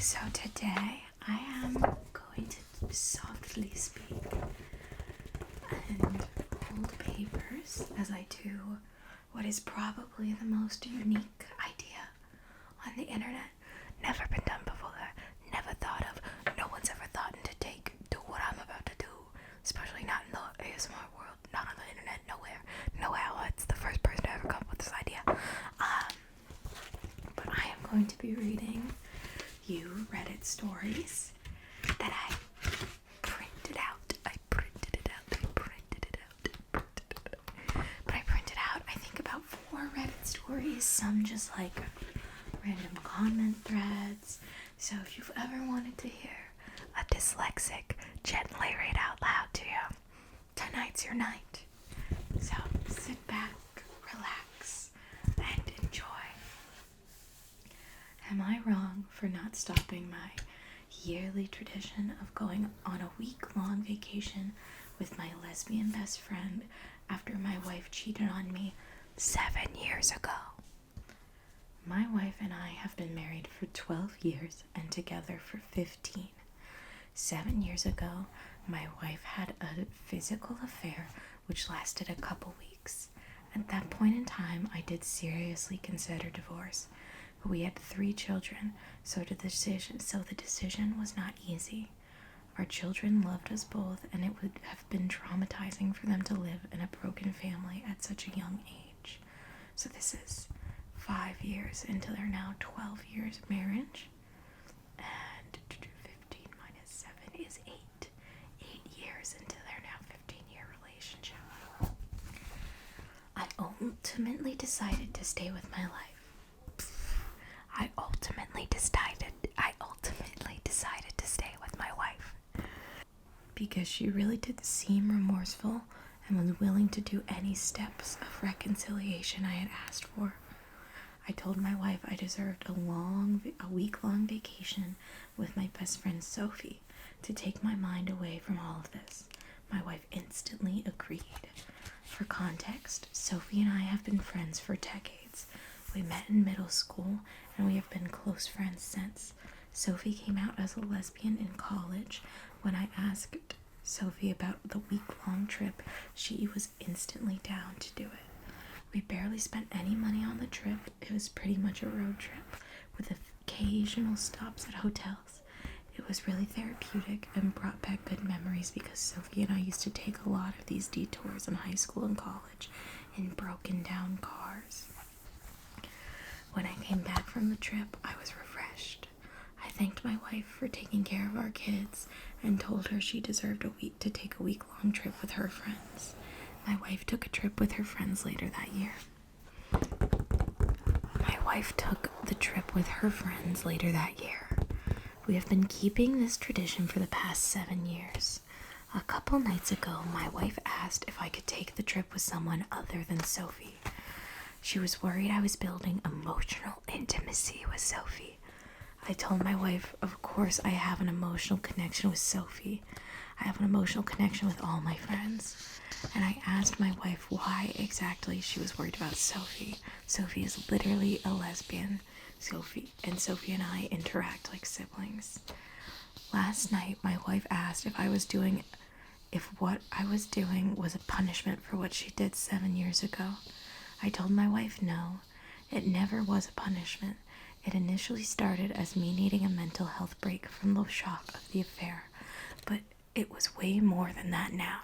So today I am going to softly speak and hold papers as I do what is probably the most unique idea on the internet. Never been done before, never thought of, no one's ever thought to do what I'm about to do, especially not in the AveSMR world, not on the internet, nowhere. It's the first person to ever come up with this idea. But I am going to be reading you Reddit stories that I printed out. But I printed out, I think, about 4 Reddit stories, some just like random comment threads. So if you've ever wanted to hear a dyslexic gently read out loud to you, tonight's your night. So sit back, relax, and enjoy. Am I wrong for not stopping my yearly tradition of going on a week-long vacation with my lesbian best friend after my wife cheated on me 7 years ago? My wife and I have been married for 12 years and together for 15. 7 years ago, my wife had a physical affair which lasted a couple weeks. At that point in time, I did seriously consider divorce. But we had 3 children, so the decision was not easy. Our children loved us both, and it would have been traumatizing for them to live in a broken family at such a young age. So this is 5 years into their now 12 years marriage, and 15 minus 7 is 8. 8 years into their now 15-year relationship. I ultimately decided to stay with my life. I ultimately decided to stay with my wife because she really did seem remorseful and was willing to do any steps of reconciliation I had asked for. I told my wife I deserved a week-long vacation with my best friend Sophie to take my mind away from all of this. My wife instantly agreed. For context, Sophie and I have been friends for decades. We met in middle school, and we have been close friends since. Sophie came out as a lesbian in college. When I asked Sophie about the week-long trip, she was instantly down to do it. We barely spent any money on the trip. It was pretty much a road trip, with occasional stops at hotels. It was really therapeutic and brought back good memories because Sophie and I used to take a lot of these detours in high school and college in broken down cars. When I came back from the trip, I was refreshed. I thanked my wife for taking care of our kids and told her she deserved to take a week-long trip with her friends. My wife took a trip with her friends later that year. We have been keeping this tradition for the past 7 years. A couple nights ago, my wife asked if I could take the trip with someone other than Sophie. She was worried I was building emotional intimacy with Sophie. I told my wife, of course I have an emotional connection with Sophie. I have an emotional connection with all my friends. And I asked my wife why exactly she was worried about Sophie. Sophie is literally a lesbian. Sophie and I interact like siblings. Last night, my wife asked if what I was doing was a punishment for what she did 7 years ago. I told my wife no, it never was a punishment. It initially started as me needing a mental health break from the shock of the affair, but it was way more than that now.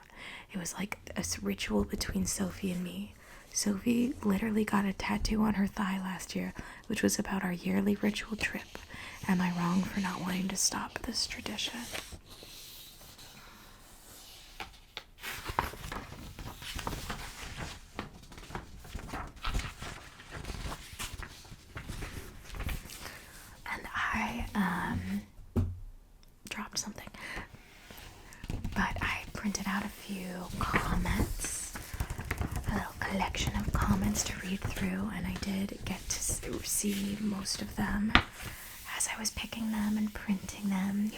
It was like a ritual between Sophie and me. Sophie literally got a tattoo on her thigh last year, which was about our yearly ritual trip. Am I wrong for not wanting to stop this tradition? And I dropped something. But I printed out a few comments, a little collection of comments to read through, and I did get to see most of them as I was picking them and printing them,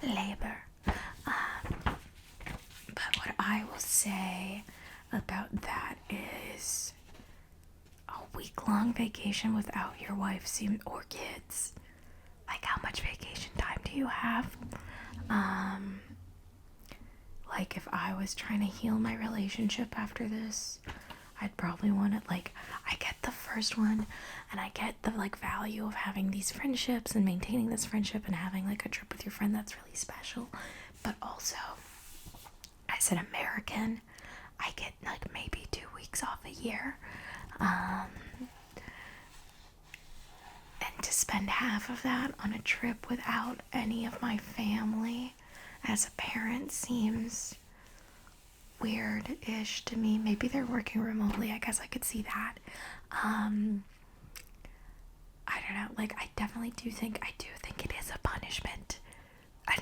labor. But what I will say about that is a week-long vacation without your wife or kids like, how much vacation time do you have? Like, if I was trying to heal my relationship after this, I'd probably want to, like, I get the first one, and I get the, like, value of having these friendships and maintaining this friendship and having, like, a trip with your friend that's really special. But also, as an American, I get, like, maybe 2 weeks off a year. And to spend half of that on a trip without any of my family as a parent seems weird-ish to me. Maybe they're working remotely. I guess I could see that. I don't know. Like, I do think it is a punishment.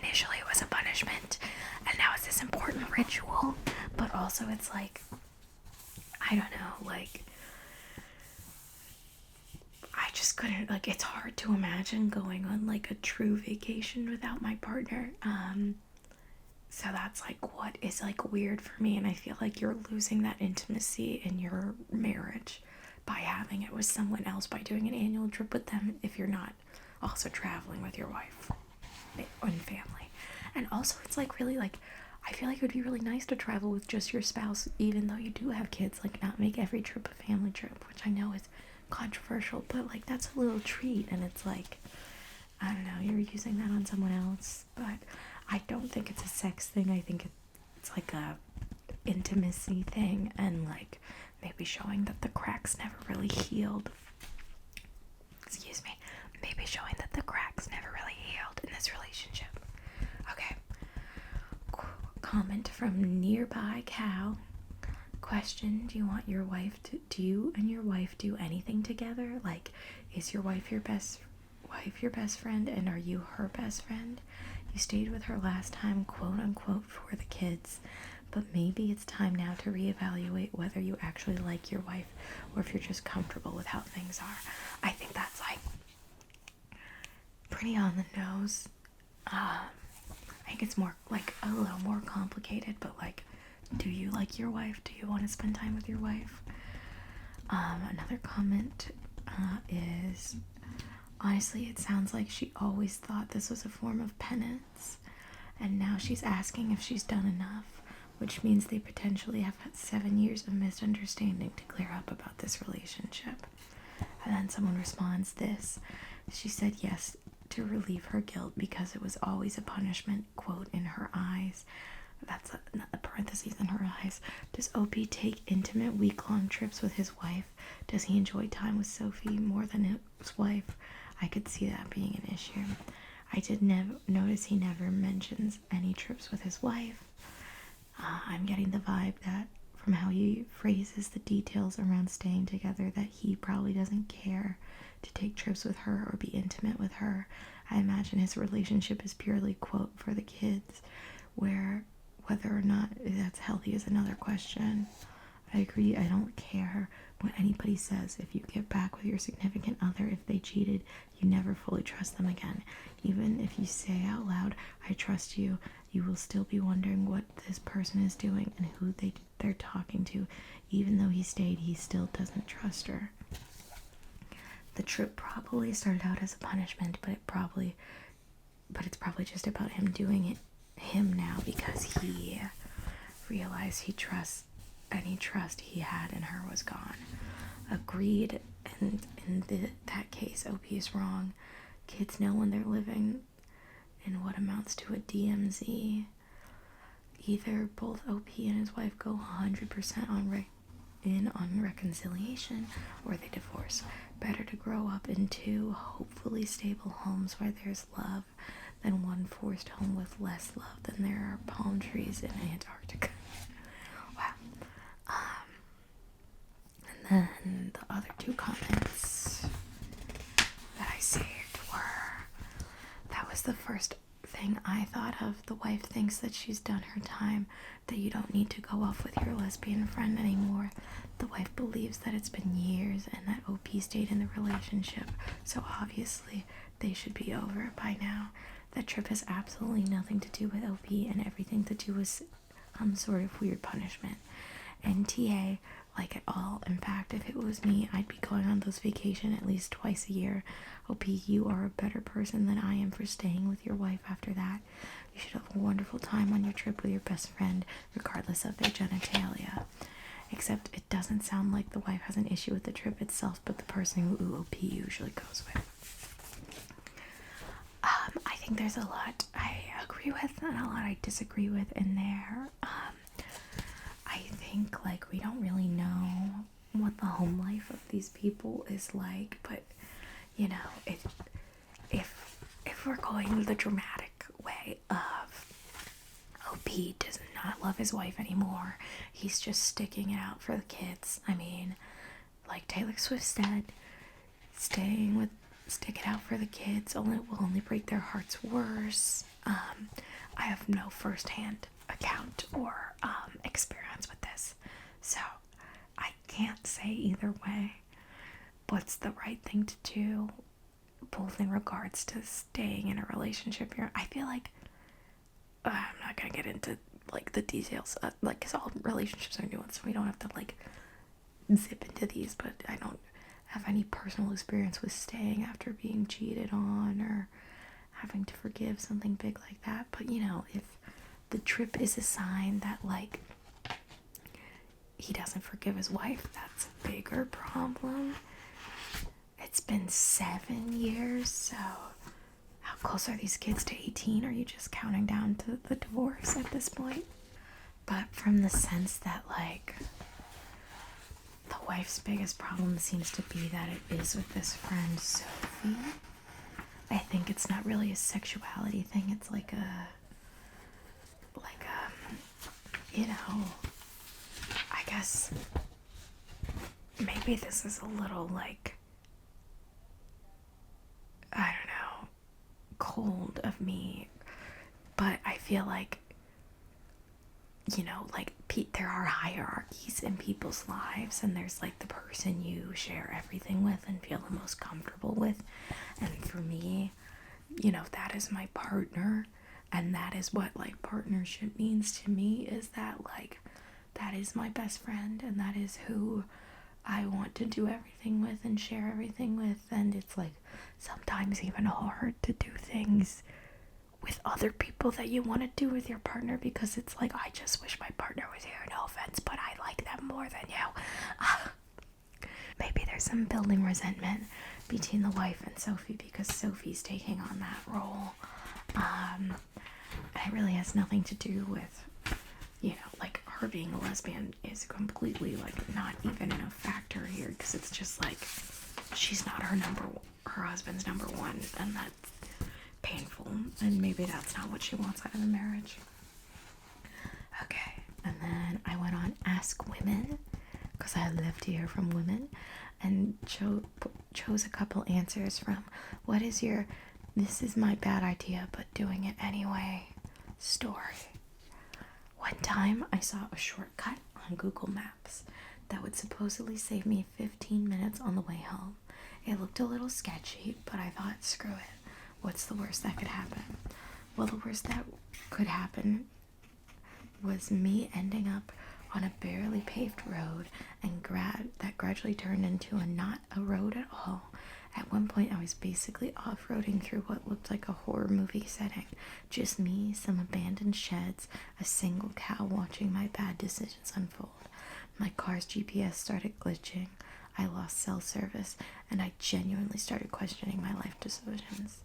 Initially it was a punishment, and now it's this important ritual. But also it's like, I don't know, like, I just couldn't, like, it's hard to imagine going on, like, a true vacation without my partner. So that's, like, what is, like, weird for me, and I feel like you're losing that intimacy in your marriage by having it with someone else, by doing an annual trip with them if you're not also traveling with your wife and family. And also, it's, like, really, like, I feel like it would be really nice to travel with just your spouse, even though you do have kids, like, not make every trip a family trip, which I know is controversial, but, like, that's a little treat, and it's like, I don't know, you're using that on someone else. But I don't think it's a sex thing. I think it's like a intimacy thing, and, like, maybe showing that the cracks never really healed. Excuse me. Maybe showing that the cracks never really healed in this relationship. Okay. Comment from Nearby Cow. Question: do you and your wife do anything together? Like, is your wife your best friend, and are you her best friend? You stayed with her last time, quote unquote, for the kids, but maybe it's time now to reevaluate whether you actually like your wife or if you're just comfortable with how things are. I think that's, like, pretty on the nose. I think it's more, like, a little more complicated, but, like, do you like your wife? Do you want to spend time with your wife? Another comment is, honestly, it sounds like she always thought this was a form of penance, and now she's asking if she's done enough, which means they potentially have had 7 years of misunderstanding to clear up about this relationship. And then someone responds this. She said yes to relieve her guilt because it was always a punishment, quote, in her eyes. That's a parentheses, in her eyes. Does OP take intimate week-long trips with his wife? Does he enjoy time with Sophie more than his wife? I could see that being an issue. I did notice he never mentions any trips with his wife. I'm getting the vibe that from how he phrases the details around staying together that he probably doesn't care to take trips with her or be intimate with her. I imagine his relationship is purely, quote, for the kids, whether or not that's healthy is another question. I agree, I don't care what anybody says. If you get back with your significant other, if they cheated, you never fully trust them again. Even if you say out loud, I trust you, you will still be wondering what this person is doing and who they're talking to. Even though he stayed, he still doesn't trust her. The trip probably started out as a punishment, but it's probably just about him doing it him now because he realized any trust he had in her was gone. Agreed, and in that case, OP is wrong. Kids know when they're living in what amounts to a DMZ. Either both OP and his wife go 100% on reconciliation, or they divorce. Better to grow up in 2 hopefully stable homes where there's love than one forced home with less love than there are palm trees in Antarctica. Wow. And then the other 2 comments that I saved were, that was the first thing I thought of. The wife thinks that she's done her time, that you don't need to go off with your lesbian friend anymore. The wife believes that it's been years and that OP stayed in the relationship, so obviously they should be over it by now. That trip has absolutely nothing to do with OP and everything to do with some sort of weird punishment. NTA, like, at all. In fact, if it was me, I'd be going on those vacation at least twice a year. OP, you are a better person than I am for staying with your wife after that. You should have a wonderful time on your trip with your best friend, regardless of their genitalia. Except it doesn't sound like the wife has an issue with the trip itself, but the person who OP usually goes with. I think there's a lot I agree with and a lot I disagree with in there. I think, like, we don't really know what the home life of these people is like, but, you know, if we're going the dramatic way of OP does not love his wife anymore, he's just sticking it out for the kids. I mean, like Taylor Swift said, stick it out for the kids will only break their hearts worse. I have no first-hand account or experience with this, so I can't say either way what's the right thing to do, both in regards to staying in a relationship here. I feel like I'm not gonna get into like the details, like, because all relationships are nuanced, so we don't have to like zip into these, but I don't have any personal experience with staying after being cheated on or having to forgive something big like that. But, you know, if the trip is a sign that, like, he doesn't forgive his wife, that's a bigger problem. It's been 7 years, so how close are these kids to 18? Are you just counting down to the divorce at this point? But from the sense that, like, the wife's biggest problem seems to be that it is with this friend Sophie. I think it's not really a sexuality thing. It's like you know, I guess maybe this is a little, like, I don't know, cold of me, but I feel like, you know, like, there are hierarchies in people's lives, and there's, like, the person you share everything with and feel the most comfortable with, and for me, you know, that is my partner, and that is what, like, partnership means to me, is that, like, that is my best friend, and that is who I want to do everything with and share everything with, and it's, like, sometimes even hard to do things with other people that you want to do with your partner, because it's like, I just wish my partner was here, no offense, but I like them more than you. Maybe there's some building resentment between the wife and Sophie because Sophie's taking on that role. And it really has nothing to do with, you know, like, her being a lesbian is completely, like, not even a factor here, because it's just like, she's not her husband's number one, and that's painful, and maybe that's not what she wants out of the marriage. Okay, and then I went on Ask Women, because I love to hear from women, and chose a couple answers from what is your "this is my bad idea but doing it anyway" story. One time I saw a shortcut on Google Maps that would supposedly save me 15 minutes on the way home. It looked a little sketchy, but I thought, screw it. What's the worst that could happen? Well, the worst that could happen was me ending up on a barely paved road and that gradually turned into not a road at all. At one point, I was basically off-roading through what looked like a horror movie setting. Just me, some abandoned sheds, a single cow watching my bad decisions unfold. My car's GPS started glitching. I lost cell service, and I genuinely started questioning my life decisions.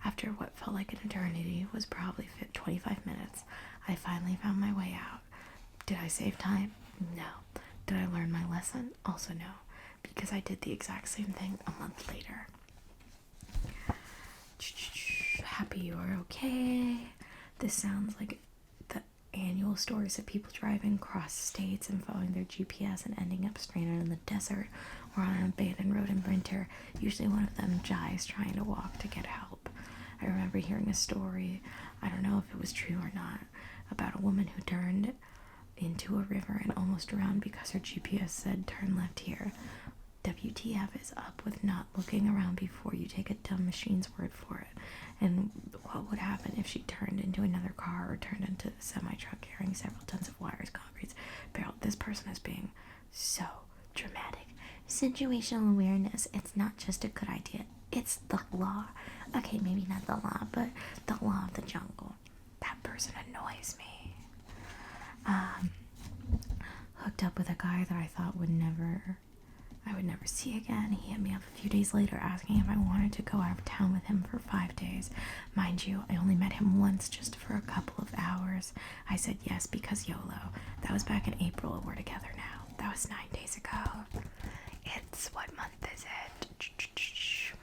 After what felt like an eternity was probably 25 minutes, I finally found my way out. Did I save time? No. Did I learn my lesson? Also no, because I did the exact same thing a month later. Happy you are okay. This sounds like the annual stories of people driving across states and following their GPS and ending up stranded in the desert or on an abandoned road in winter. Usually one of them dies trying to walk to get help. I remember hearing a story, I don't know if it was true or not, about a woman who turned into a river and almost drowned because her GPS said turn left here. WTF is up with not looking around before you take a dumb machine's word for it. And what would happen if she turned into another car or turned into a semi-truck carrying several tons of wires, concrete, barrel? This person is being So dramatic. Situational awareness, it's not just a good idea, it's the law. Okay, maybe not the law, but the law of the jungle. That person annoys me. Hooked up with a guy that I thought I would never see again. He hit me up a few days later asking if I wanted to go out of town with him for 5 days. Mind you, I only met him once, just for a couple of hours. I said yes because YOLO. That was back in April, and we're together now. That was 9 days ago. It's, what month is it?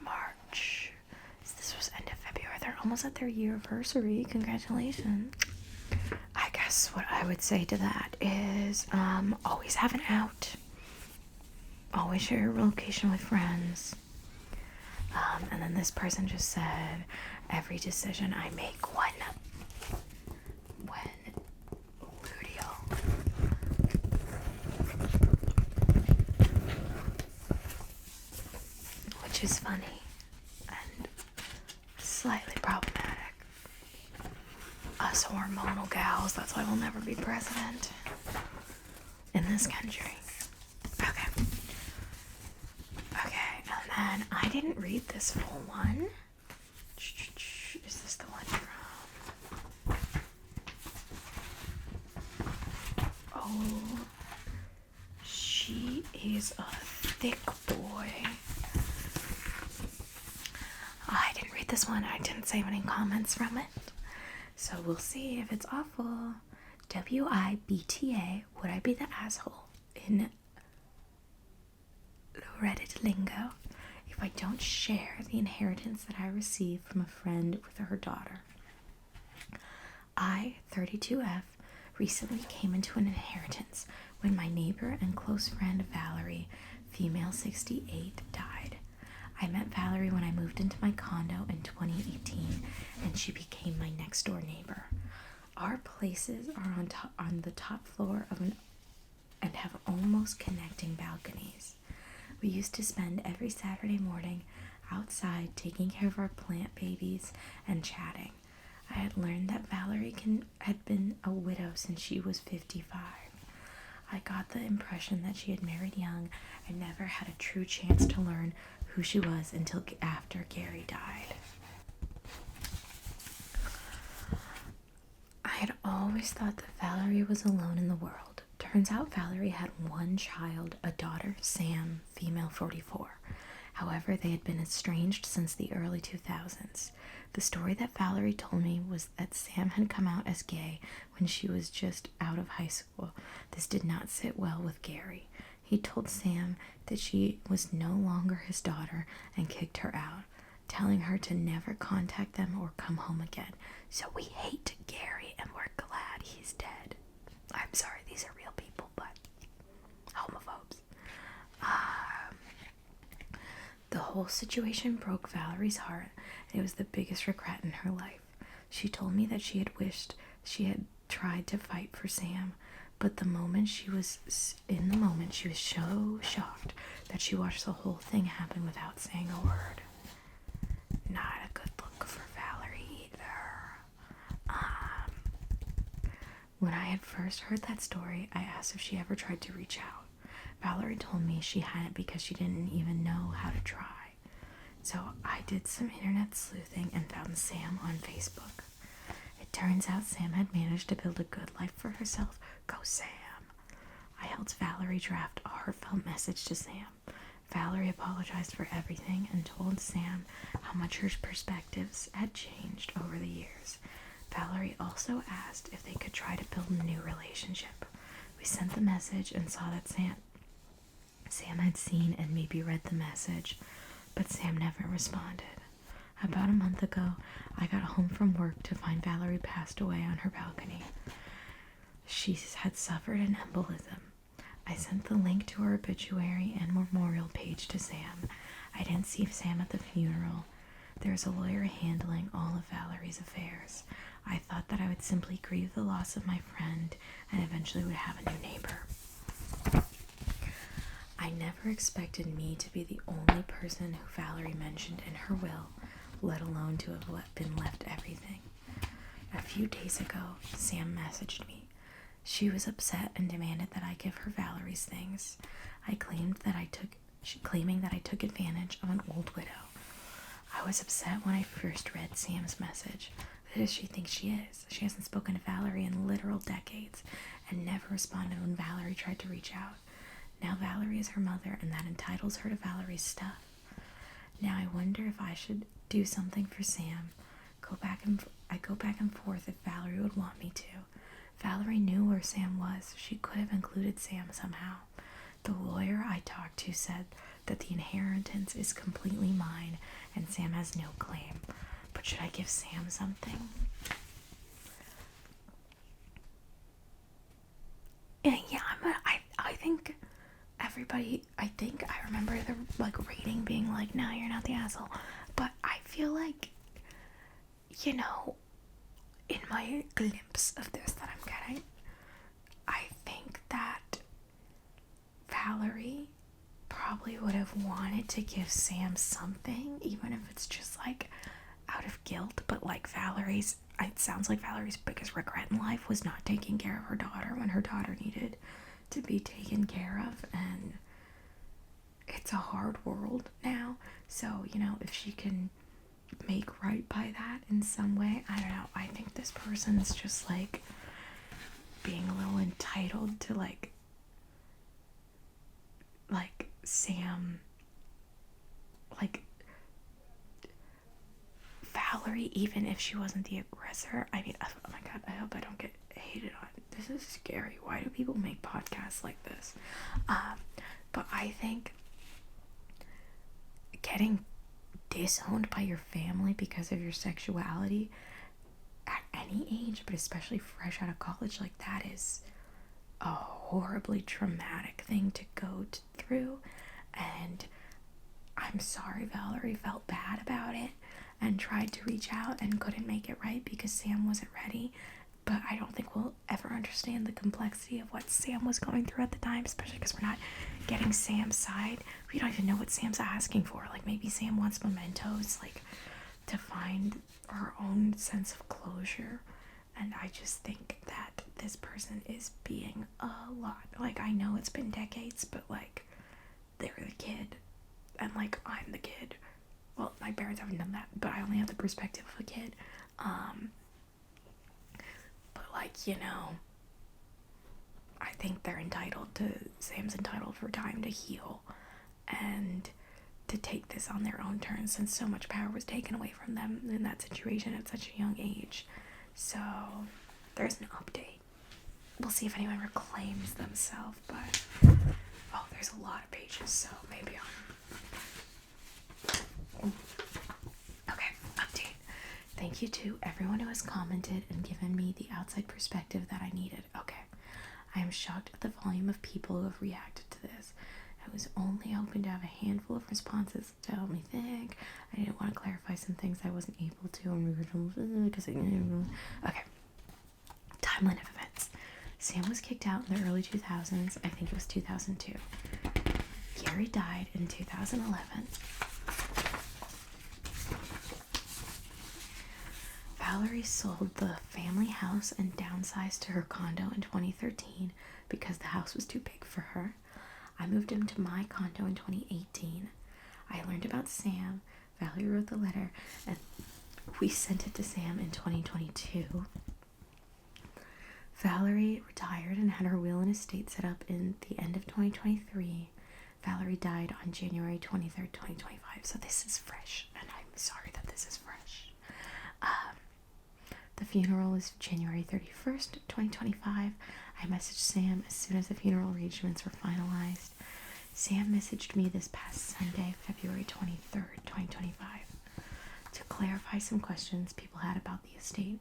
March. This was end of February. They're almost at their year anniversary. Congratulations. I guess what I would say to that is always have an out. Always share your location with friends. And then this person just said, every decision I make when luteal. Which is funny and slightly problematic. Us hormonal gals, that's why we'll never be president in this country. Okay, and then I didn't read this full one. Is this the one from? Oh, she is a thick boy. I didn't read this one. I didn't save any comments from it. So we'll see if it's awful. WIBTA, would I be the asshole in Reddit lingo if I don't share the inheritance that I received from a friend with her daughter? I, 32F, recently came into an inheritance when my neighbor and close friend Valerie, female 68, died. I met Valerie when I moved into my condo in 2018, and she became my next door neighbor. Our places are on the top floor and have almost connecting balconies. We used to spend every Saturday morning outside taking care of our plant babies and chatting. I had learned that Valerie had been a widow since she was 55. I got the impression that she had married young and never had a true chance to learn who she was until after Gary died. I had always thought that Valerie was alone in the world. Turns out Valerie had one child, a daughter, Sam, female 44. However, they had been estranged since the early 2000s. The story that Valerie told me was that Sam had come out as gay when she was just out of high school. This did not sit well with Gary. He told Sam that she was no longer his daughter and kicked her out, telling her to never contact them or come home again. So we hate Gary and we're glad he's dead. I'm sorry, these are real people, but homophobes. The whole situation broke Valerie's heart, and it was the biggest regret in her life. She told me that she had wished she had tried to fight for Sam, but she was so shocked that she watched the whole thing happen without saying a word. Not a good look for Valerie either. When I had first heard that story, I asked if she ever tried to reach out. Valerie told me she hadn't because she didn't even know how to try. So I did some internet sleuthing and found Sam on Facebook. It turns out Sam had managed to build a good life for herself. Go Sam! I helped Valerie draft a heartfelt message to Sam. Valerie apologized for everything and told Sam how much her perspectives had changed over the years. Valerie also asked if they could try to build a new relationship. We sent the message and saw that Sam had seen and maybe read the message, but Sam never responded. About a month ago, I got home from work to find Valerie passed away on her balcony. She had suffered an embolism. I sent the link to her obituary and memorial page to Sam. I didn't see Sam at the funeral. There's a lawyer handling all of Valerie's affairs. I thought that I would simply grieve the loss of my friend and eventually would have a new neighbor. I never expected me to be the only person who Valerie mentioned in her will, let alone to have been left everything. A few days ago, Sam messaged me. She was upset and demanded that I give her Valerie's things. Claiming that I took advantage of an old widow. I was upset when I first read Sam's message. Who does she think she is? She hasn't spoken to Valerie in literal decades and never responded when Valerie tried to reach out. Now Valerie is her mother, and that entitles her to Valerie's stuff. Now I wonder if I should do something for Sam. I go back and forth if Valerie would want me to. Valerie knew where Sam was. She could have included Sam somehow. The lawyer I talked to said that the inheritance is completely mine and Sam has no claim. But should I give Sam something? Yeah, I think everybody, I remember the rating being like, no, you're not the asshole. But I feel like, in my glimpse of this that I'm getting, I think that Valerie probably would have wanted to give Sam something, even if it's just out of guilt. But it sounds like Valerie's biggest regret in life was not taking care of her daughter when her daughter needed to be taken care of, and it's a hard world now. So, if she can make right by that in some way, I don't know. I think this person's just being a little entitled to Sam, Valerie, even if she wasn't the aggressor. I mean, oh my god, I hope I don't get hated on. This is scary. Why do people make podcasts like this? But I think getting disowned by your family because of your sexuality at any age, but especially fresh out of college, that is a horribly traumatic thing to go through. And I'm sorry Valerie felt bad about it and tried to reach out and couldn't make it right because Sam wasn't ready. But I don't think we'll ever understand the complexity of what Sam was going through at the time, especially because we're not getting Sam's side. We don't even know what Sam's asking for. Maybe Sam wants mementos, to find her own sense of closure. And I just think that this person is being a lot. I know it's been decades, but they're the kid. And I'm the kid. Well, my parents haven't done that, but I only have the perspective of a kid. But I think Sam's entitled for time to heal and to take this on their own terms, since so much power was taken away from them in that situation at such a young age. So there's an update. We'll see if anyone reclaims themselves, but there's a lot of pages, so maybe okay, update. Thank you to everyone who has commented and given me the outside perspective that I needed. Okay. I am shocked at the volume of people who have reacted to this. I was only hoping to have a handful of responses to help me think. I didn't want to clarify some things I wasn't able to because okay. Timeline of events. Sam was kicked out in the early 2000s. I think it was 2002. Gary died in 2011. Valerie sold the family house and downsized to her condo in 2013 because the house was too big for her. I moved into my condo in 2018. I learned about Sam. Valerie wrote the letter, and we sent it to Sam in 2022. Valerie retired and had her will and estate set up in the end of 2023. Valerie died on January 23rd, 2025. So this is fresh, and I'm sorry that this is fresh. The funeral is January 31st, 2025. I messaged Sam as soon as the funeral arrangements were finalized. Sam messaged me this past Sunday, February 23rd, 2025, to clarify some questions people had about the estate.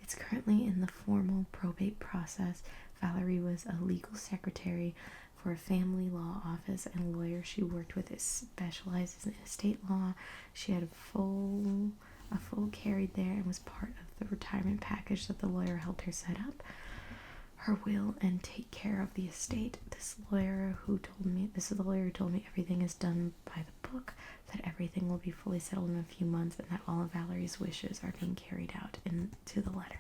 It's currently in the formal probate process. Valerie was a legal secretary for a family law office and lawyer she worked with specializes in estate law. She had a full carried there and was part of the retirement package that the lawyer helped her set up. Her will and take care of the estate. This is the lawyer who told me everything is done by the book, that everything will be fully settled in a few months, and that all of Valerie's wishes are being carried out into the letter.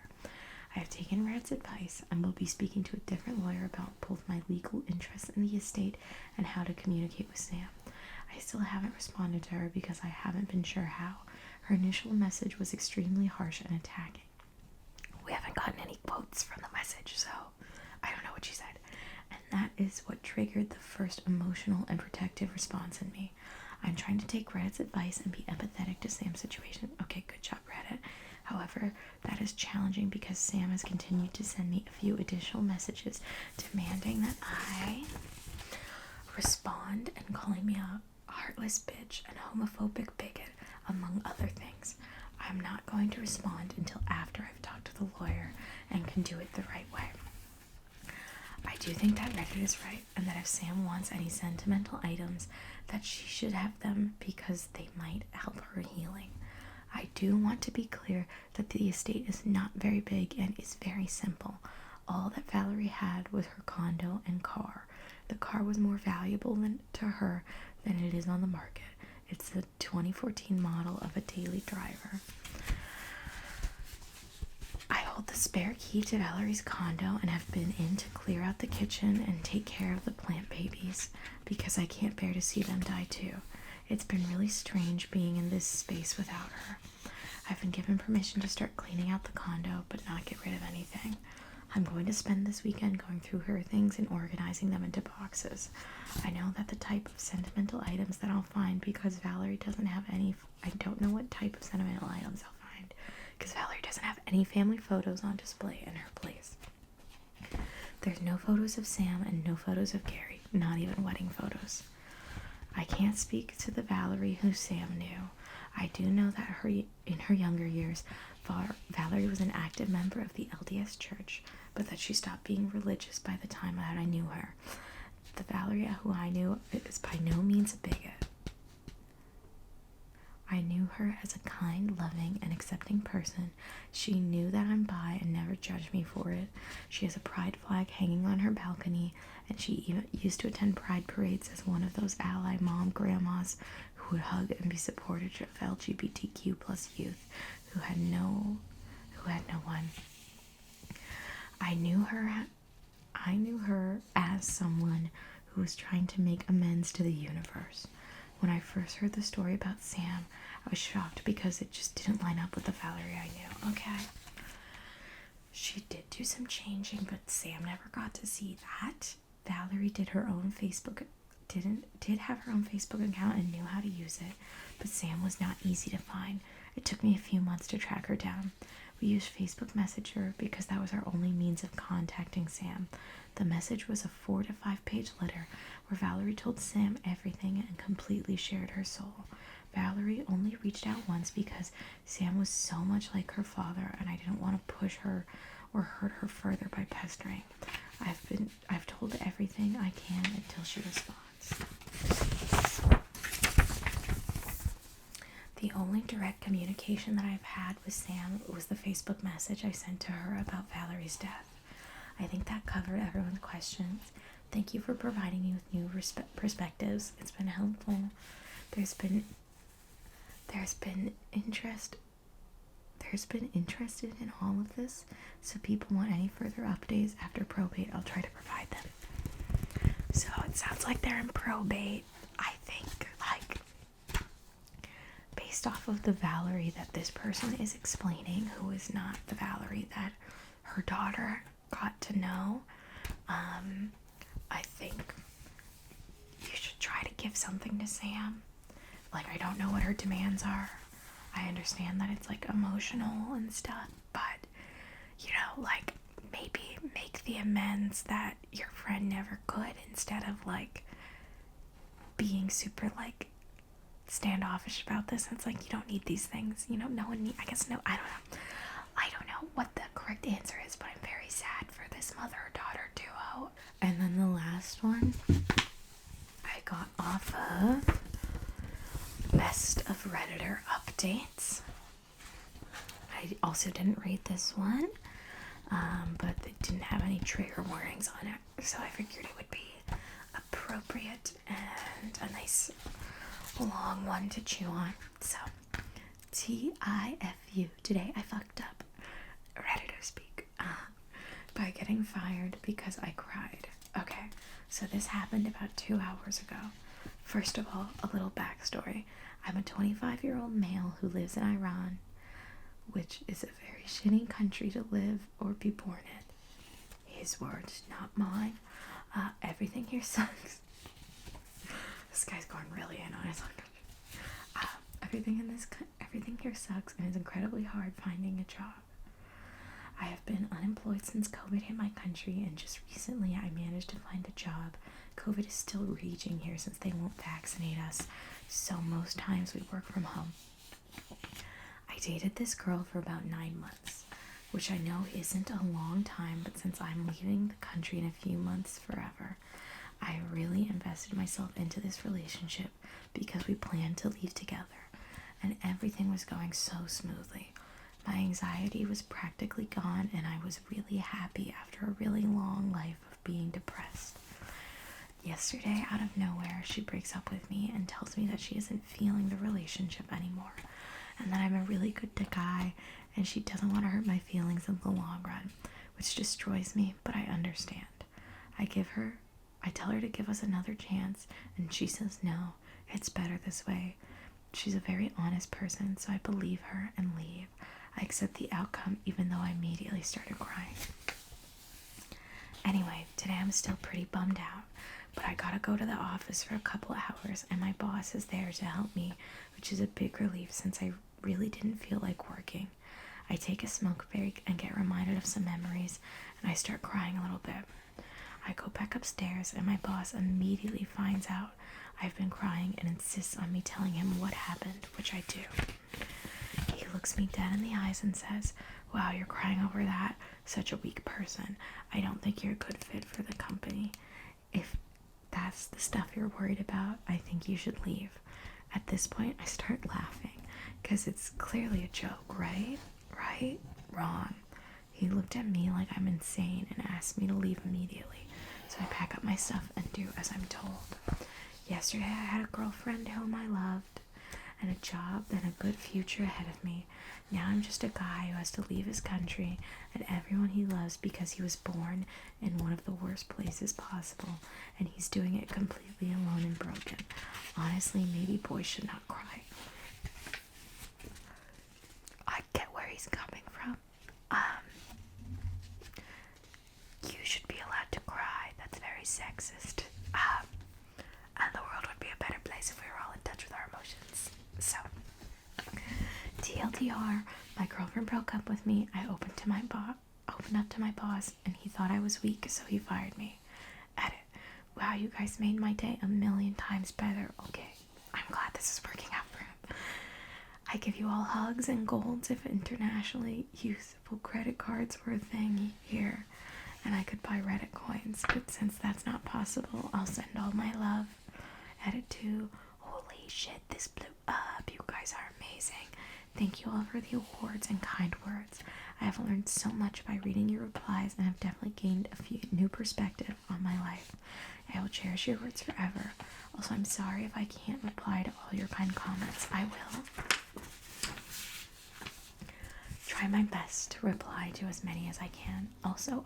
I have taken Red's advice and will be speaking to a different lawyer about both my legal interests in the estate and how to communicate with Sam. I still haven't responded to her because I haven't been sure how. Her initial message was extremely harsh and attacking. We haven't gotten any quotes from the message, so I don't know what she said. And that is what triggered the first emotional and protective response in me. I'm trying to take Reddit's advice and be empathetic to Sam's situation. Okay, good job, Reddit. However, that is challenging because Sam has continued to send me a few additional messages demanding that I respond and calling me a heartless bitch and homophobic bigot, among other things. I'm not going to respond until after I've talked to the lawyer and can do it the right way. I do think that Reddit is right, and that if Sam wants any sentimental items, that she should have them because they might help her healing. I do want to be clear that the estate is not very big and is very simple. All that Valerie had was her condo and car. The car was more valuable to her than it is on the market. It's the 2014 model of a daily driver. I hold the spare key to Valerie's condo and have been in to clear out the kitchen and take care of the plant babies because I can't bear to see them die too. It's been really strange being in this space without her. I've been given permission to start cleaning out the condo but not get rid of anything. I'm going to spend this weekend going through her things and organizing them into boxes. I know that the type of sentimental items that I'll find because Valerie doesn't have any. I don't know what type of sentimental items I'll find because Valerie doesn't have any family photos on display in her place. There's no photos of Sam and no photos of Gary, not even wedding photos. I can't speak to the Valerie who Sam knew. I do know that in her younger years, Valerie was an active member of the LDS church, but that she stopped being religious by the time that I knew her. The Valerie who I knew is by no means a bigot. I knew her as a kind, loving, and accepting person. She knew that I'm bi and never judged me for it. She has a pride flag hanging on her balcony, and she even used to attend pride parades as one of those ally mom grandmas who would hug and be supportive of LGBTQ plus youth who had no one. I knew her as someone who was trying to make amends to the universe. When I first heard the story about Sam, I was shocked because it just didn't line up with the Valerie I knew. Okay. She did do some changing, but Sam never got to see that. Valerie did have her own Facebook account and knew how to use it, but Sam was not easy to find. It took me a few months to track her down. We used Facebook Messenger because that was our only means of contacting Sam. The message was a 4 to 5 page letter where Valerie told Sam everything and completely shared her soul. Valerie only reached out once because Sam was so much like her father and I didn't want to push her or hurt her further by pestering. I've told everything I can until she responds. The only direct communication that I've had with Sam was the Facebook message I sent to her about Valerie's death. I think that covered everyone's questions. Thank you for providing me with new perspectives. It's been helpful. There's been interest in all of this, so people want any further updates after probate, I'll try to provide them. So it sounds like they're in probate. I think, based off of the Valerie that this person is explaining, who is not the Valerie that her daughter got to know, I think you should try to give something to Sam. I don't know what her demands are. I understand that it's emotional and stuff, but maybe make the amends that your friend never could, instead of being super standoffish about this. It's you don't need these things, no one need, I don't know what the correct answer is, but I'm very sad for this mother-daughter duo. And then the last one I got off of Best of Redditor Updates. I also didn't read this one, but it didn't have any trigger warnings on it, so I figured it would be appropriate and a nice long one to chew on. So, TIFU. Today I fucked up. Redditor speak. getting fired because I cried. Okay, so this happened about 2 hours ago. First of all, a little backstory. I'm a 25-year-old male who lives in Iran, which is a very shitty country to live or be born in. His words, not mine. Everything here sucks. This guy's going really in on his own country. Everything here sucks, and it's incredibly hard finding a job. I have been unemployed since COVID hit my country, and just recently I managed to find a job. COVID is still raging here since they won't vaccinate us, so most times we work from home. I dated this girl for about 9 months, which I know isn't a long time, but since I'm leaving the country in a few months forever, I really invested myself into this relationship because we planned to leave together, and everything was going so smoothly. My anxiety was practically gone, and I was really happy after a really long life of being depressed. Yesterday, out of nowhere, she breaks up with me and tells me that she isn't feeling the relationship anymore, and that I'm a really good guy, and she doesn't want to hurt my feelings in the long run, which destroys me, but I understand. I tell her to give us another chance, and she says no, it's better this way. She's a very honest person, so I believe her and leave. I accept the outcome, even though I immediately started crying. Anyway, today I'm still pretty bummed out, but I gotta go to the office for a couple hours, and my boss is there to help me, which is a big relief since I really didn't feel like working. I take a smoke break and get reminded of some memories, and I start crying a little bit. I go back upstairs, and my boss immediately finds out I've been crying and insists on me telling him what happened, which I do. He looks me dead in the eyes and says, "Wow, you're crying over that? Such a weak person. I don't think you're a good fit for the company. If that's the stuff you're worried about, I think you should leave." At this point, I start laughing, because it's clearly a joke, right? Right? Wrong. He looked at me like I'm insane and asked me to leave immediately, so I pack up my stuff and do as I'm told. Yesterday, I had a girlfriend whom I loved, and a job and a good future ahead of me. Now I'm just a guy who has to leave his country and everyone he loves because he was born in one of the worst places possible, and he's doing it completely alone and broken. Honestly, maybe boys should not cry. I get where he's coming from. You should be allowed to cry. That's very sexist. And the world would be a better place if we were all in touch with our emotions. So, TLDR, my girlfriend broke up with me. I opened up to my boss, and he thought I was weak, so he fired me. Edit. Wow, you guys made my day 1,000,000 times better. Okay, I'm glad this is working out for him. I give you all hugs and golds if internationally usable credit cards were a thing here, and I could buy Reddit coins, but since that's not possible, I'll send all my love. Edit 2. Holy shit, this blew up. You guys are amazing. Thank you all for the awards and kind words. I have learned so much by reading your replies, and have definitely gained a few new perspective on my life. I will cherish your words forever. Also, I'm sorry if I can't reply to all your kind comments. I will try my best to reply to as many as I can. Also,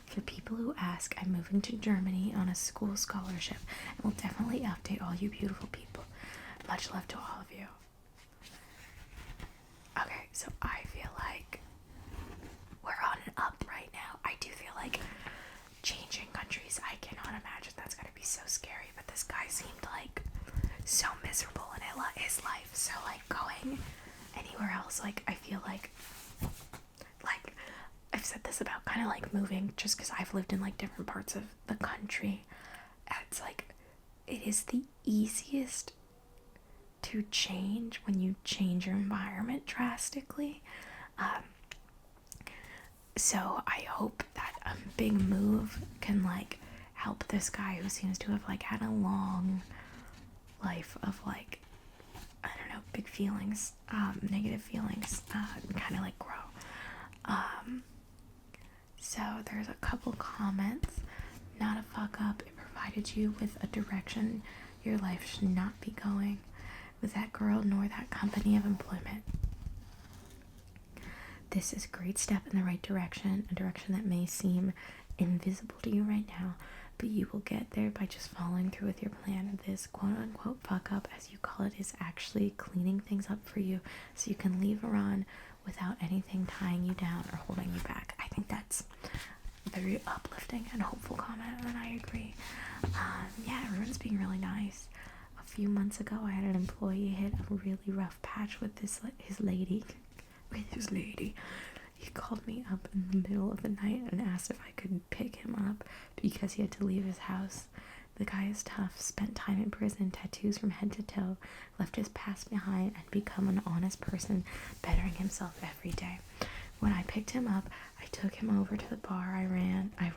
for people who ask, I'm moving to Germany on a school scholarship, and will definitely update all you beautiful people. Much love to all of you. Okay, so I feel like we're on an up right now. I do feel like changing countries, I cannot imagine that's going to be so scary, but this guy seemed like so miserable in his life, so like going anywhere else, like I feel like I've said this about kind of like moving, just because I've lived in like different parts of the country. It's like it is the easiest to change when you change your environment drastically. So I hope that a big move can like help this guy who seems to have like had a long life of like, I don't know, big feelings, negative feelings, kind of like grow. So there's a couple comments. Not a fuck up. It provided you with a direction your life should not be going with that girl nor that company of employment. This is a great step in the right direction, a direction that may seem invisible to you right now, but you will get there by just following through with your plan. This quote-unquote fuck-up, as you call it, is actually cleaning things up for you so you can leave Iran without anything tying you down or holding you back. I think that's a very uplifting and hopeful comment, and I agree. Yeah, everyone's being really nice. A few months ago, I had an employee hit a really rough patch with his lady. He called me up in the middle of the night and asked if I could pick him up because he had to leave his house. The guy is tough, spent time in prison, tattoos from head to toe, left his past behind, and become an honest person, bettering himself every day. When I picked him up, I took him over to the bar I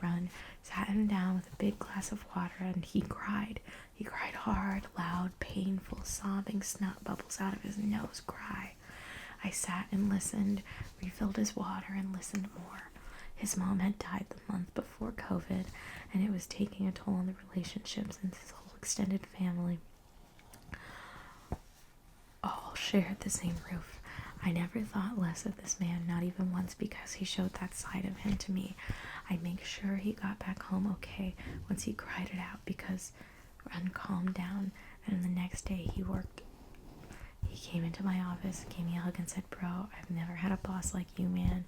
run, sat him down with a big glass of water, and he cried. He cried hard, loud, painful, sobbing snot bubbles out of his nose cry. I sat and listened, refilled his water, and listened more. His mom had died the month before COVID, and it was taking a toll on the relationships and his whole extended family. All shared the same roof. I never thought less of this man, not even once, because he showed that side of him to me. I'd make sure he got back home okay once he cried it out, because Ren calmed down, and the next day he worked. He came into my office, gave me a hug, and said, "Bro, I've never had a boss like you, man.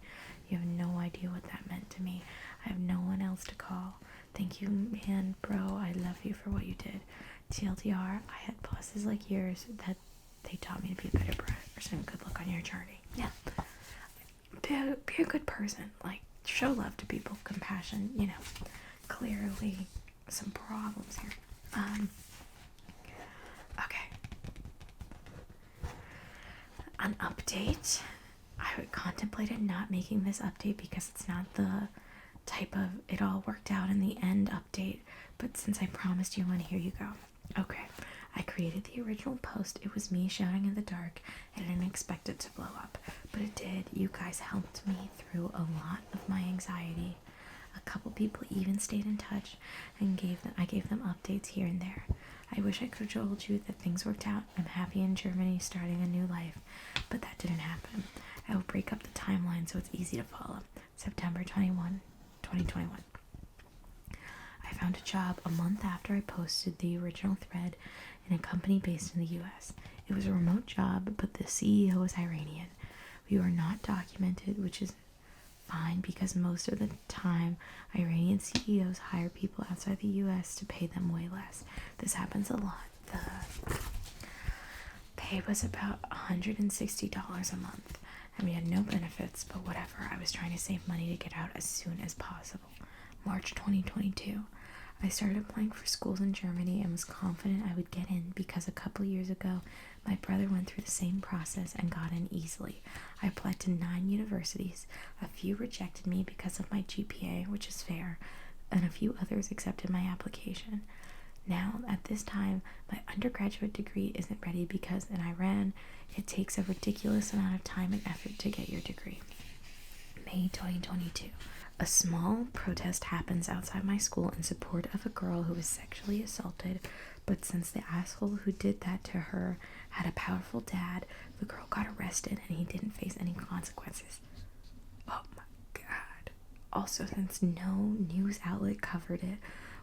You have no idea what that meant to me. I have no one else to call. Thank you, man. Bro, I love you for what you did. TLDR, I had bosses like yours that they taught me to be a better person. Good luck on your journey." Yeah. Be a good person. Like, show love to people, compassion, Clearly some problems here. Okay. An update. I contemplated not making this update because it's not the type of it all worked out in the end update, but since I promised you one, here you go. Okay, I created the original post. It was me shouting in the dark. I didn't expect it to blow up, but it did. You guys helped me through a lot of my anxiety. A couple people even stayed in touch, and I gave them updates here and there. I wish I could have told you that things worked out. I'm happy in Germany, starting a new life, but that didn't happen. I will break up the timeline so it's easy to follow. September 21, 2021. I found a job a month after I posted the original thread in a company based in the US. It was a remote job, but the CEO was Iranian. We were not documented, which is fine because most of the time Iranian CEOs hire people outside the US to pay them way less. This happens a lot. The pay was about $160 a month, and we had no benefits, but whatever. I was trying to save money to get out as soon as possible. March 2022. I started applying for schools in Germany and was confident I would get in because a couple years ago my brother went through the same process and got in easily. I applied to 9 universities. A few rejected me because of my GPA, which is fair, and a few others accepted my application. Now, at this time, my undergraduate degree isn't ready because in Iran, it takes a ridiculous amount of time and effort to get your degree. May 2022. A small protest happens outside my school in support of a girl who was sexually assaulted, but since the asshole who did that to her had a powerful dad, the girl got arrested and he didn't face any consequences. Oh my god. Also, since no news outlet covered it,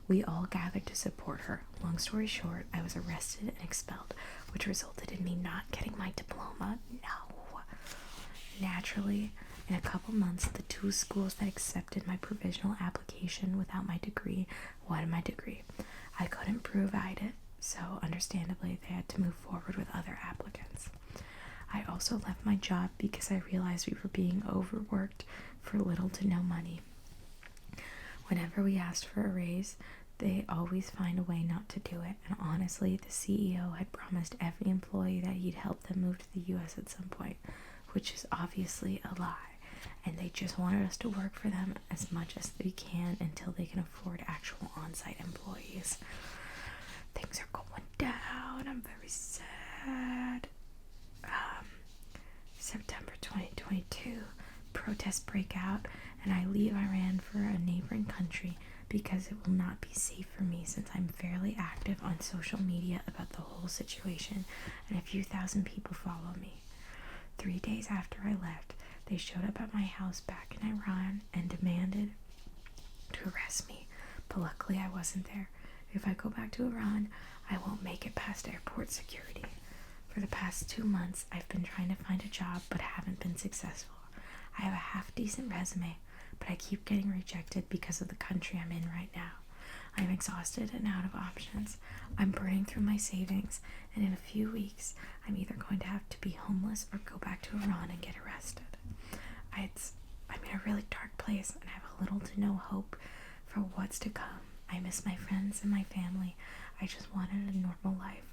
we all gathered to support her. Long story short, I was arrested and expelled, which resulted in me not getting my diploma. No. Naturally, in a couple months, the 2 schools that accepted my provisional application without my degree wanted my degree. I couldn't provide it, so understandably they had to move forward with other applicants. I also left my job because I realized we were being overworked for little to no money. Whenever we asked for a raise, they always find a way not to do it, and honestly, the CEO had promised every employee that he'd help them move to the US at some point, which is obviously a lie, and they just wanted us to work for them as much as they can until they can afford actual on-site employees. Things are going down. I'm very sad. September 2022, protests break out, and I leave Iran for a neighboring country because it will not be safe for me since I'm fairly active on social media about the whole situation, and a few thousand people follow me. 3 days after I left, They showed up at my house back in Iran and demanded to arrest me, but luckily I wasn't there. If I go back to Iran, I won't make it past airport security. For the past 2 months, I've been trying to find a job but haven't been successful. I have a half-decent resume, but I keep getting rejected because of the country I'm in right now. I'm exhausted and out of options. I'm burning through my savings, and in a few weeks, I'm either going to have to be homeless or go back to Iran and get arrested. I'm in a really dark place, and I have little to no hope for what's to come. I miss my friends and my family. I just wanted a normal life.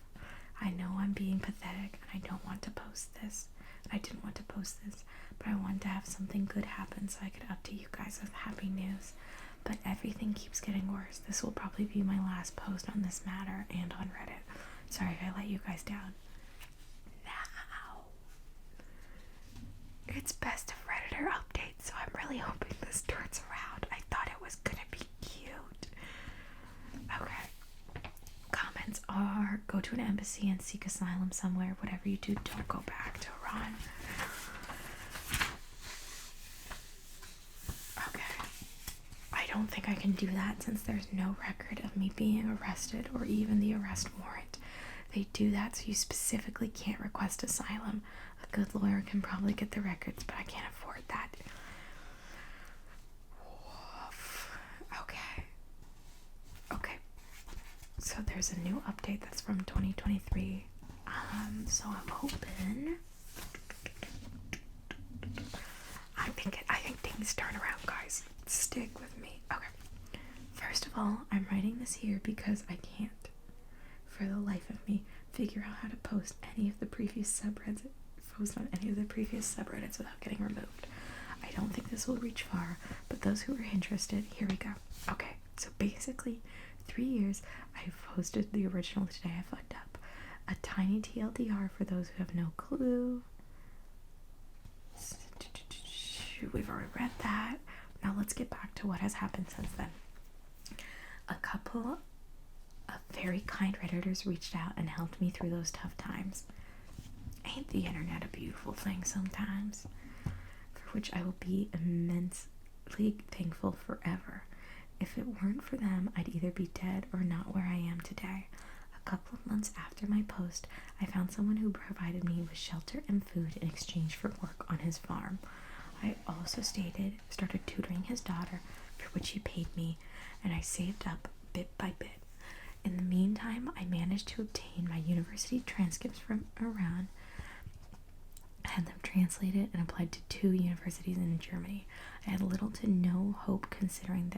I know I'm being pathetic, and I don't want to post this. I didn't want to post this, but I wanted to have something good happen so I could update you guys with happy news. But everything keeps getting worse. This will probably be my last post on this matter and on Reddit. Sorry if I let you guys down. Now, it's best of Redditor update, so I'm really hoping this turns around. I thought it was gonna be cute. Okay. Comments are: go to an embassy and seek asylum somewhere. Whatever you do, don't go back to Iran. Okay. I don't think I can do that since there's no record of me being arrested or even the arrest warrant. They do that so you specifically can't request asylum. A good lawyer can probably get the records, but I can't afford that. Okay. So there's a new update that's from 2023. So I'm hoping. I think things turn around, guys. Stick with me. Okay. First of all, I'm writing this here because I can't, for the life of me, figure out how to post on any of the previous subreddits without getting removed. I don't think this will reach far, but those who are interested, here we go. Okay, so basically, 3 years I've posted the original Today I Fucked Up. A tiny TLDR for those who have no clue. We've already read that. Now let's get back to what has happened since then. A couple of very kind Redditors reached out and helped me through those tough times. Ain't the internet a beautiful thing sometimes? For which I will be immensely thankful forever. If it weren't for them, I'd either be dead or not where I am today. A couple of months after my post, I found someone who provided me with shelter and food in exchange for work on his farm. I also started tutoring his daughter, for which he paid me, and I saved up bit by bit. In the meantime, I managed to obtain my university transcripts from Iran, had them translated, and applied to 2 universities in Germany. I had little to no hope considering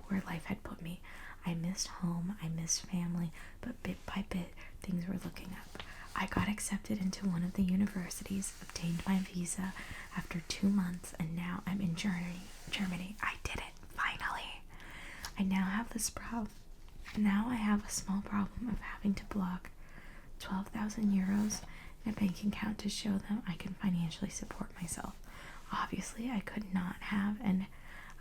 where life had put me. I missed home, I missed family, but bit by bit, things were looking up. I got accepted into one of the universities, obtained my visa after 2 months, and now I'm in Germany. I did it, finally. I have a small problem of having to block 12,000 euros in a bank account to show them I can financially support myself. Obviously, I could not have, and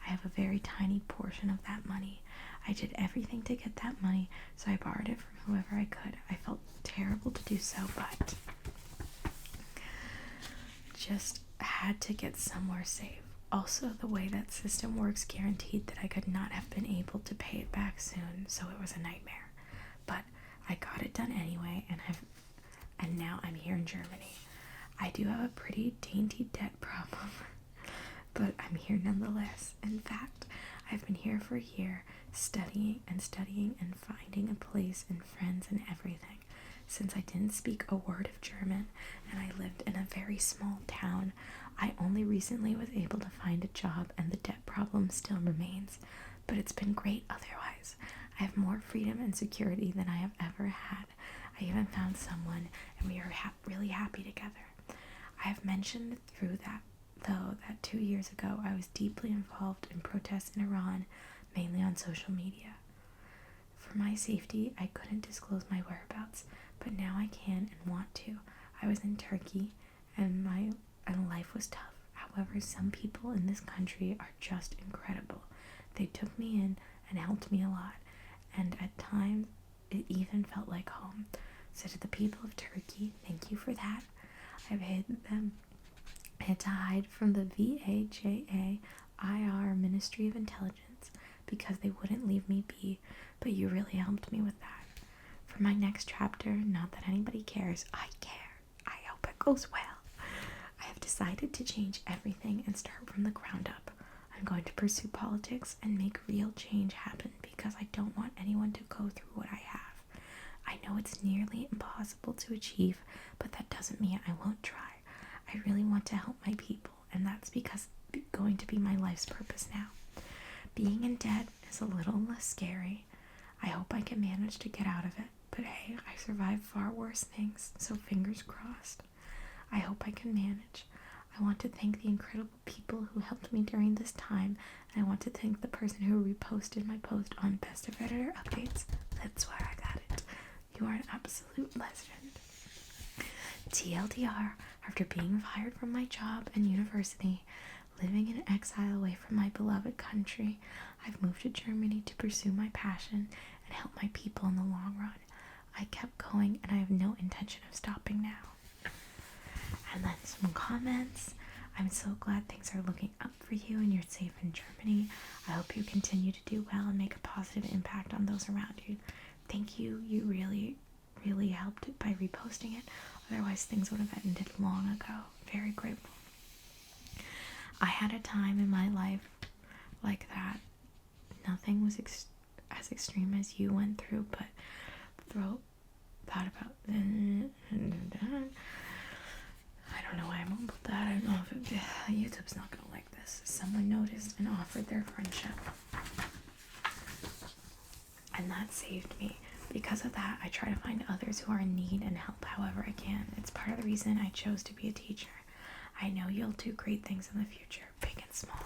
I have a very tiny portion of that money. I did everything to get that money, so I borrowed it from whoever I could. I felt terrible to do so, but just had to get somewhere safe. Also, the way that system works guaranteed that I could not have been able to pay it back soon, so it was a nightmare. But I got it done anyway, and now I'm here in Germany. I do have a pretty dainty debt problem, but I'm here nonetheless. In fact, I've been here for a year, studying and finding a place and friends and everything. Since I didn't speak a word of German and I lived in a very small town, I only recently was able to find a job, and the debt problem still remains. But it's been great otherwise. I have more freedom and security than I have ever had. I even found someone, and we are really happy together. I have mentioned through that, though, that 2 years ago I was deeply involved in protests in Iran, mainly on social media. For my safety, I couldn't disclose my whereabouts, but now I can and want to. I was in Turkey, and life was tough. However, some people in this country are just incredible. They took me in and helped me a lot, and at times it even felt like home. So to the people of Turkey, thank you for that. I've hid them I had to hide from the VAJAIR Ministry of Intelligence because they wouldn't leave me be, but you really helped me with that. For my next chapter, not that anybody cares, I care. I hope it goes well. I have decided to change everything and start from the ground up. I'm going to pursue politics and make real change happen because I don't want anyone to go through what I have. I know it's nearly impossible to achieve, but that doesn't mean I won't try. I really want to help my people, and that's because it's going to be my life's purpose now. Being in debt is a little less scary. I hope I can manage to get out of it, but hey, I survived far worse things, so fingers crossed. I hope I can manage. I want to thank the incredible people who helped me during this time, and I want to thank the person who reposted my post on Best of Editor Updates. That's where I got it. You are an absolute legend. TLDR, after being fired from my job and university, living in exile away from my beloved country, I've moved to Germany to pursue my passion and help my people in the long run. I kept going and I have no intention of stopping now. And then some comments. I'm so glad things are looking up for you and you're safe in Germany. I hope you continue to do well and make a positive impact on those around you. Thank you. You really, really helped by reposting it. Otherwise, things would have ended long ago. Very grateful. I had a time in my life like that. Nothing was as extreme as you went through, but thought about I don't know why I mumbled that. I don't know if YouTube's not gonna like this. Someone noticed and offered their friendship, and that saved me. Because of that, I try to find others who are in need and help however I can. It's part of the reason I chose to be a teacher. I know you'll do great things in the future, big and small.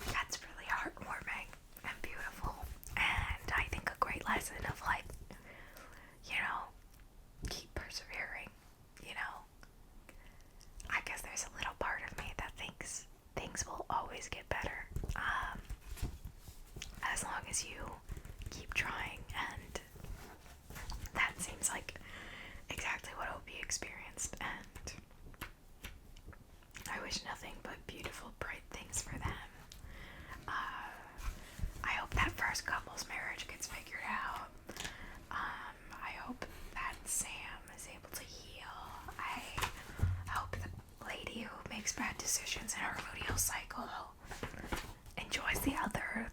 That's really heartwarming and beautiful, and I think a great lesson of life. Keep persevering. I guess there's a little part of me that thinks things will always get better, as long as you keep trying, and that seems like exactly what will be experienced, and I wish nothing but beautiful, bright things for them. I hope that first couple's marriage gets figured out. I hope that Sam is able to heal. I hope the lady who makes bad decisions in her rodeo cycle enjoys the other